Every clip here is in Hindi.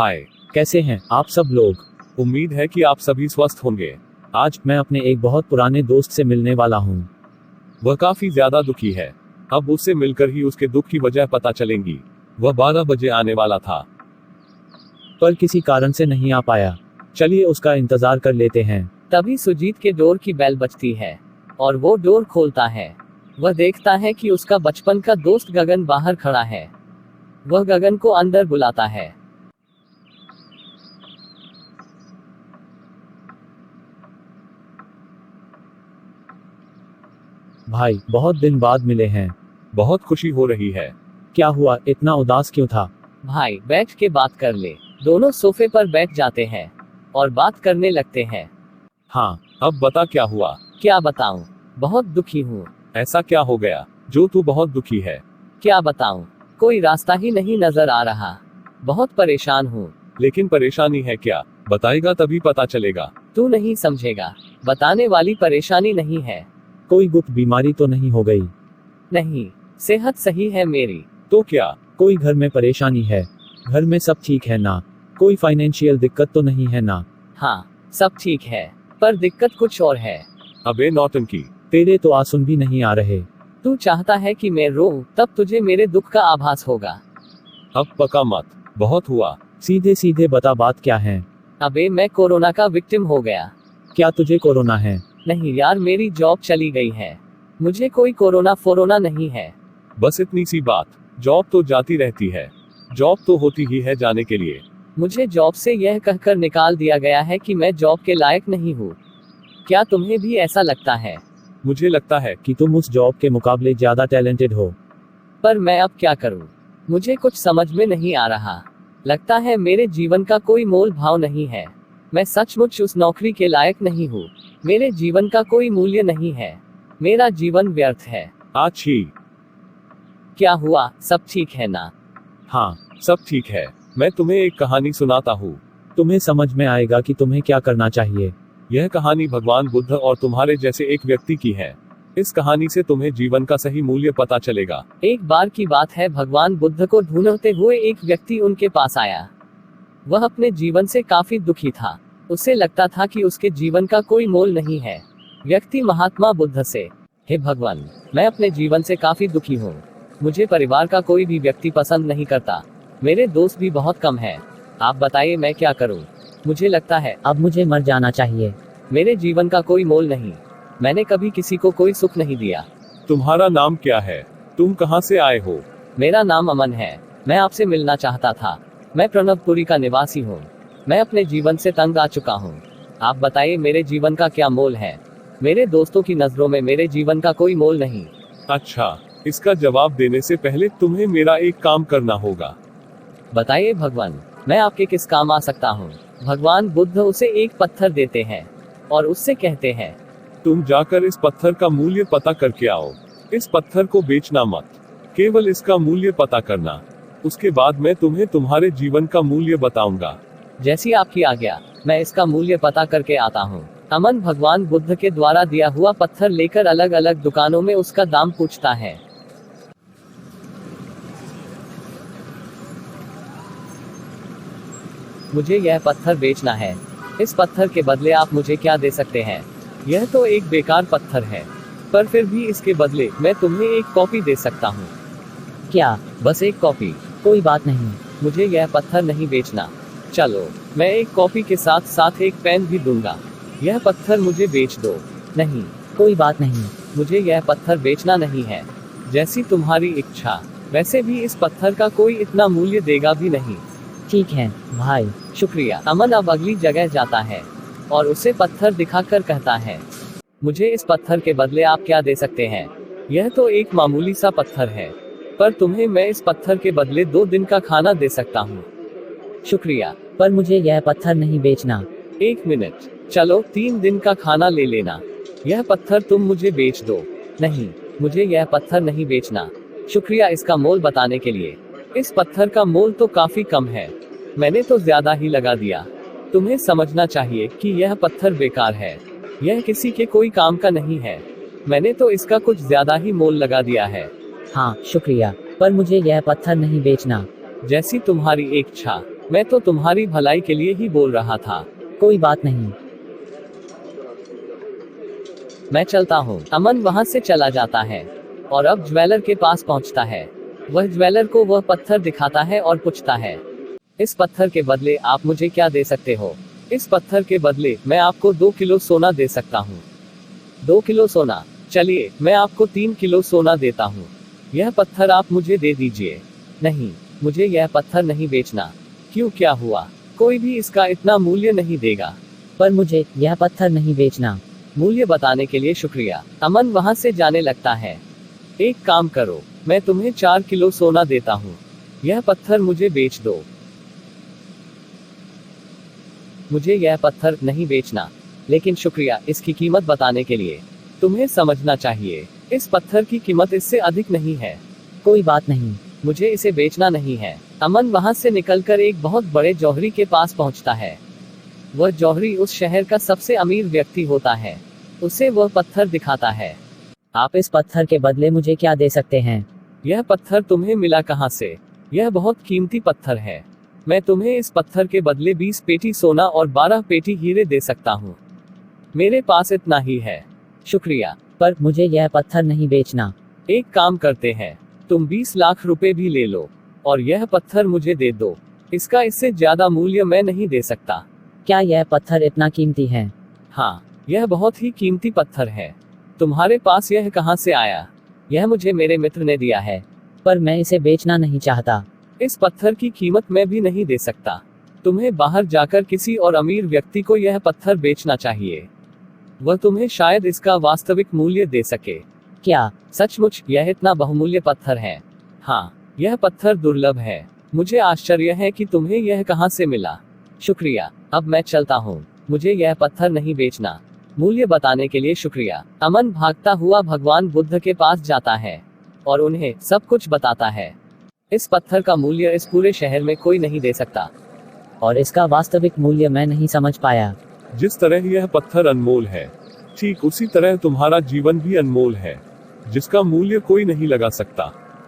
हाय। कैसे हैं आप सब लोग? उम्मीद है कि आप सभी स्वस्थ होंगे। आज मैं अपने एक बहुत पुराने दोस्त से मिलने वाला हूँ। वह काफी ज्यादा दुखी है। अब उससे मिलकर ही उसके दुख की वजह पता चलेंगी। वह 12 बजे आने वाला था, पर किसी कारण से नहीं आ पाया। चलिए उसका इंतजार कर लेते हैं। तभी सुजीत के डोर की बेल बजती है और वो डोर खोलता है। वह देखता है कि उसका बचपन का दोस्त गगन बाहर खड़ा है। वह गगन को अंदर बुलाता है। भाई, बहुत दिन बाद मिले हैं। बहुत खुशी हो रही है। क्या हुआ, इतना उदास क्यों था? भाई, बैठ के बात कर ले। दोनों सोफे पर बैठ जाते हैं और बात करने लगते हैं। हाँ, अब बता क्या हुआ। क्या बताऊं, बहुत दुखी हूँ। ऐसा क्या हो गया जो तू बहुत दुखी है? क्या बताऊं, कोई रास्ता ही नहीं नजर आ रहा। बहुत परेशान हूँ। लेकिन परेशानी है क्या? बताएगा तभी पता चलेगा। तू नहीं समझेगा। बताने वाली परेशानी नहीं है। कोई गुप्त बीमारी तो नहीं हो गई? नहीं, सेहत सही है मेरी। तो क्या? कोई घर में परेशानी है? घर में सब ठीक है ना? कोई फाइनेंशियल दिक्कत तो नहीं है ना? हाँ, सब ठीक है, पर दिक्कत कुछ और है। अबे नौटंकी। तेरे तो आंसू भी नहीं आ रहे। तू चाहता है कि मैं रोऊं, तब तुझे मेरे दुख का आभास होगा। अब पका मत, बहुत हुआ। सीधे सीधे बता, बात क्या है? अबे मैं कोरोना का विक्टिम हो गया। क्या तुझे कोरोना है? नहीं यार, मेरी जॉब चली गई है। मुझे कोई कोरोना फोरोना नहीं है। बस इतनी सी बात। जॉब तो जाती रहती है। जॉब तो होती ही है जाने के लिए। मुझे जॉब से यह कहकर निकाल दिया गया है कि मैं जॉब के लायक नहीं हूँ। क्या तुम्हें भी ऐसा लगता है? मुझे लगता है कि तुम उस जॉब के मुकाबले ज्यादा टैलेंटेड हो। पर मैं अब क्या करूँ? मुझे कुछ समझ में नहीं आ रहा। लगता है मेरे जीवन का कोई मोल भाव नहीं है। मैं सचमुच उस नौकरी के लायक नहीं हूँ। मेरे जीवन का कोई मूल्य नहीं है। मेरा जीवन व्यर्थ है। आछी। क्या हुआ, सब ठीक है ना? हाँ, सब ठीक है। मैं तुम्हें एक कहानी सुनाता हूँ। तुम्हें समझ में आएगा कि तुम्हें क्या करना चाहिए। यह कहानी भगवान बुद्ध और तुम्हारे जैसे एक व्यक्ति की है। इस कहानी से तुम्हें जीवन का सही मूल्य पता चलेगा। एक बार की बात है, भगवान बुद्ध को ढूंढते हुए एक व्यक्ति उनके पास आया। वह अपने जीवन से काफी दुखी था। उसे लगता था कि उसके जीवन का कोई मोल नहीं है। व्यक्ति महात्मा बुद्ध से, हे भगवान, मैं अपने जीवन से काफी दुखी हूँ। मुझे परिवार का कोई भी व्यक्ति पसंद नहीं करता। मेरे दोस्त भी बहुत कम हैं। आप बताइए मैं क्या करूँ? मुझे लगता है अब मुझे मर जाना चाहिए। मेरे जीवन का कोई मोल नहीं। मैंने कभी किसी को कोई सुख नहीं दिया। तुम्हारा नाम क्या है? तुम कहाँ से आए हो? मेरा नाम अमन है। मैं आपसे मिलना चाहता था। मैं प्रणवपुरी का निवासी हूँ। मैं अपने जीवन से तंग आ चुका हूँ। आप बताइए मेरे जीवन का क्या मोल है? मेरे दोस्तों की नजरों में मेरे जीवन का कोई मोल नहीं। अच्छा, इसका जवाब देने से पहले तुम्हें मेरा एक काम करना होगा। बताइए भगवान, मैं आपके किस काम आ सकता हूँ? भगवान बुद्ध उसे एक पत्थर देते हैं और उससे कहते हैं, तुम जाकर इस पत्थर का मूल्य पता करके आओ। इस पत्थर को बेचना मत, केवल इसका मूल्य पता करना। उसके बाद मैं तुम्हें तुम्हारे जीवन का मूल्य बताऊंगा। जैसी आपकी आज्ञा, मैं इसका मूल्य पता करके आता हूँ। अमन भगवान बुद्ध के द्वारा दिया हुआ पत्थर लेकर अलग अलग दुकानों में उसका दाम पूछता है। मुझे यह पत्थर बेचना है। इस पत्थर के बदले आप मुझे क्या दे सकते हैं? यह तो एक बेकार पत्थर है, पर फिर भी इसके बदले मैं तुम्हें एक कॉपी दे सकता हूँ। क्या, बस एक कॉपी? कोई बात नहीं, मुझे यह पत्थर नहीं बेचना। चलो, मैं एक कॉपी के साथ साथ एक पेन भी दूंगा। यह पत्थर मुझे बेच दो। नहीं, कोई बात नहीं, मुझे यह पत्थर बेचना नहीं है। जैसी तुम्हारी इच्छा। वैसे भी इस पत्थर का कोई इतना मूल्य देगा भी नहीं। ठीक है भाई, शुक्रिया। अमन अब अगली जगह जाता है और उसे पत्थर दिखाकर कहता है, मुझे इस पत्थर के बदले आप क्या दे सकते हैं? यह तो एक मामूली सा पत्थर है, पर तुम्हें मैं इस पत्थर के बदले 2 दिन का खाना दे सकता हूँ। शुक्रिया, पर मुझे यह पत्थर नहीं बेचना। 1 मिनट, चलो 3 दिन का खाना ले लेना। यह पत्थर तुम मुझे बेच दो। नहीं, मुझे यह पत्थर नहीं बेचना। शुक्रिया इसका मोल बताने के लिए। इस पत्थर का मोल तो काफी कम है। मैंने तो ज्यादा ही लगा दिया। तुम्हें समझना चाहिए कि यह पत्थर बेकार है। यह किसी के कोई काम का नहीं है। मैंने तो इसका कुछ ज्यादा ही मोल लगा दिया है। हाँ शुक्रिया, पर मुझे यह पत्थर नहीं बेचना। जैसी तुम्हारी इच्छा। मैं तो तुम्हारी भलाई के लिए ही बोल रहा था। कोई बात नहीं। मैं चलता हूँ। अमन वहाँ से चला जाता है और अब ज्वेलर के पास पहुँचता है। वह ज्वेलर को वह पत्थर दिखाता है और पूछता है, इस पत्थर के बदले आप मुझे क्या दे सकते हो? इस पत्थर के बदले मैं आपको 2 किलो सोना दे सकता हूँ। 2 किलो सोना? चलिए, मैं आपको 3 किलो सोना देता हूँ। यह पत्थर आप मुझे दे दीजिए। नहीं, मुझे यह पत्थर नहीं बेचना। क्यों, क्या हुआ? कोई भी इसका इतना मूल्य नहीं देगा। पर मुझे यह पत्थर नहीं बेचना। मूल्य बताने के लिए शुक्रिया। अमन वहाँ से जाने लगता है। एक काम करो, मैं तुम्हें 4 किलो सोना देता हूँ। यह पत्थर मुझे बेच दो। मुझे यह पत्थर नहीं बेचना। लेकिन शुक्रिया इसकी कीमत बताने के लिए। तुम्हें समझना चाहिए, इस पत्थर की कीमत इससे अधिक नहीं है। कोई बात नहीं। मुझे इसे बेचना नहीं है। अमन वहाँ से निकलकर एक बहुत बड़े जौहरी के पास पहुँचता है। वह जौहरी उस शहर का सबसे अमीर व्यक्ति होता है। उसे वह पत्थर दिखाता है। आप इस पत्थर के बदले मुझे क्या दे सकते हैं? यह पत्थर तुम्हें मिला कहाँ से? यह बहुत कीमती पत्थर है। मैं तुम्हें इस पत्थर के बदले 20 पेटी सोना और 12 पेटी हीरे दे सकता हूँ। मेरे पास इतना ही है। शुक्रिया। पर मुझे यह पत्थर नहीं बेचना। एक काम करते हैं, तुम 20 लाख रुपए भी ले लो और यह पत्थर मुझे दे दो। इसका इससे ज्यादा मूल्य मैं नहीं दे सकता। क्या यह पत्थर इतना कीमती है? हाँ, यह बहुत ही कीमती पत्थर है। तुम्हारे पास यह कहाँ से आया? यह मुझे मेरे मित्र ने दिया है। पर मैं इसे बेचना नहीं चाहता। इस पत्थर की कीमत मैं भी नहीं दे सकता। तुम्हें बाहर जाकर किसी और अमीर व्यक्ति को यह पत्थर बेचना चाहिए। वह तुम्हें शायद इसका वास्तविक मूल्य दे सके। क्या सचमुच यह इतना बहुमूल्य पत्थर है? हाँ, यह पत्थर दुर्लभ है। मुझे आश्चर्य है कि तुम्हें यह कहाँ से मिला। शुक्रिया। अब मैं चलता हूँ। मुझे यह पत्थर नहीं बेचना। मूल्य बताने के लिए शुक्रिया। अमन भागता हुआ भगवान बुद्ध के पास जाता है और उन्हें सब कुछ बताता है। इस पत्थर का मूल्य इस पूरे शहर में कोई नहीं दे सकता और इसका वास्तविक मूल्य मैं नहीं समझ पाया। जिस तरह यह पत्थर अनमोल है, ठीक उसी तरह तुम्हारा जीवन भी अनमोल है, जिसका मूल्य कोई नहीं लगा सकता।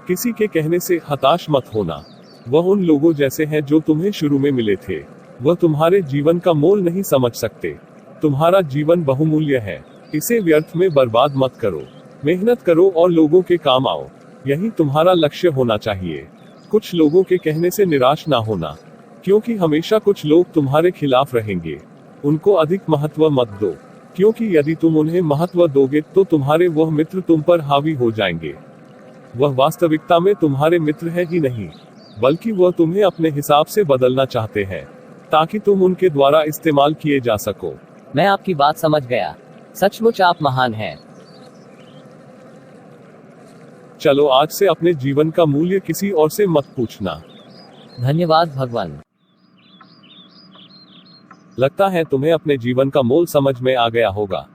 किसी के कहने से हताश मत होना। वह उन लोगों जैसे हैं जो तुम्हें शुरू में मिले थे। वह तुम्हारे जीवन का मोल नहीं समझ सकते। तुम्हारा जीवन बहुमूल्य है। इसे व्यर्थ में बर्बाद मत करो। मेहनत करो और लोगों के काम आओ। यही तुम्हारा लक्ष्य होना चाहिए। कुछ लोगों के कहने से निराश ना होना, क्योंकि हमेशा कुछ लोग तुम्हारे खिलाफ रहेंगे। उनको अधिक महत्व मत दो, क्योंकि यदि तुम उन्हें महत्व दोगे तो तुम्हारे वह मित्र तुम पर हावी हो जाएंगे। वह वास्तविकता में तुम्हारे मित्र है ही नहीं, बल्कि वह तुम्हें अपने हिसाब से बदलना चाहते हैं, ताकि तुम उनके द्वारा इस्तेमाल किए जा सको। मैं आपकी बात समझ गया। सचमुच आप महान हैं। चलो, आज से अपने जीवन का मूल्य किसी और से मत पूछना। धन्यवाद भगवान। लगता है तुम्हें अपने जीवन का मोल समझ में आ गया होगा।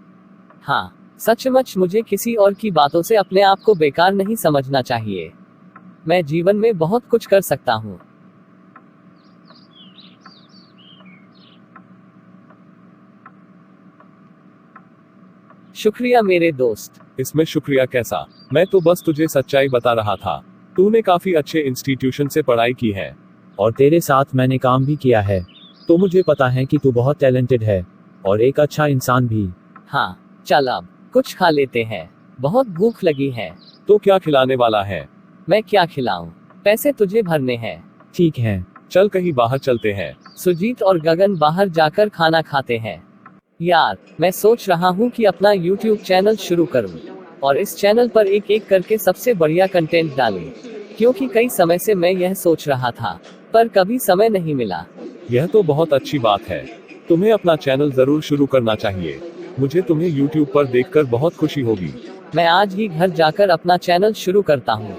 हाँ, सचमुच मुझे किसी और की बातों से अपने आप को बेकार नहीं समझना चाहिए। मैं जीवन में बहुत कुछ कर सकता हूँ। शुक्रिया मेरे दोस्त। इसमें शुक्रिया कैसा? मैं तो बस तुझे सच्चाई बता रहा था। तूने काफी अच्छे इंस्टीट्यूशन से पढ़ाई की है और तेरे साथ मैंने काम भी किया है, तो मुझे पता है कि तू बहुत टैलेंटेड है और एक अच्छा इंसान भी। हाँ, चल अब कुछ खा लेते हैं। बहुत भूख लगी है। तो क्या खिलाने वाला है? मैं क्या खिलाऊं? पैसे तुझे भरने हैं। ठीक है, चल कहीं बाहर चलते हैं। सुजीत और गगन बाहर जाकर खाना खाते हैं। यार, मैं सोच रहा हूँ कि अपना YouTube चैनल शुरू करूँ और इस चैनल पर एक एक करके सबसे बढ़िया कंटेंट डालूं, क्योंकि कई समय से मैं यह सोच रहा था, पर कभी समय नहीं मिला। यह तो बहुत अच्छी बात है। तुम्हें अपना चैनल जरूर शुरू करना चाहिए। मुझे तुम्हें YouTube पर देखकर बहुत खुशी होगी। मैं आज ही घर जाकर अपना चैनल शुरू करता हूँ।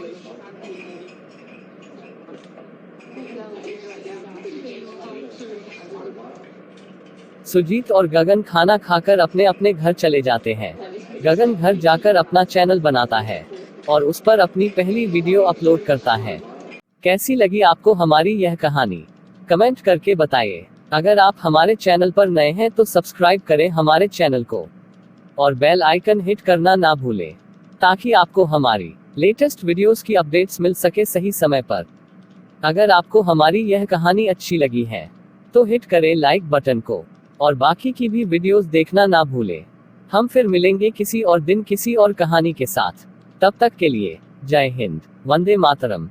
सुजीत और गगन खाना खाकर अपने अपने घर चले जाते हैं। गगन घर जाकर अपना चैनल बनाता है और उस पर अपनी पहली वीडियो अपलोड करता है। कैसी लगी आपको हमारी यह कहानी? कमेंट करके बताइए। अगर आप हमारे चैनल पर नए हैं तो सब्सक्राइब करें हमारे चैनल को और बेल आइकन हिट करना ना भूलें, ताकि आपको हमारी लेटेस्ट वीडियोस की अपडेट्स मिल सके सही समय पर। अगर आपको हमारी यह कहानी अच्छी लगी है तो हिट करें लाइक बटन को और बाकी की भी वीडियोस देखना ना भूलें। हम फिर मिलेंगे किसी और दिन किसी और कहानी के साथ। तब तक के लिए जय हिंद, वंदे मातरम।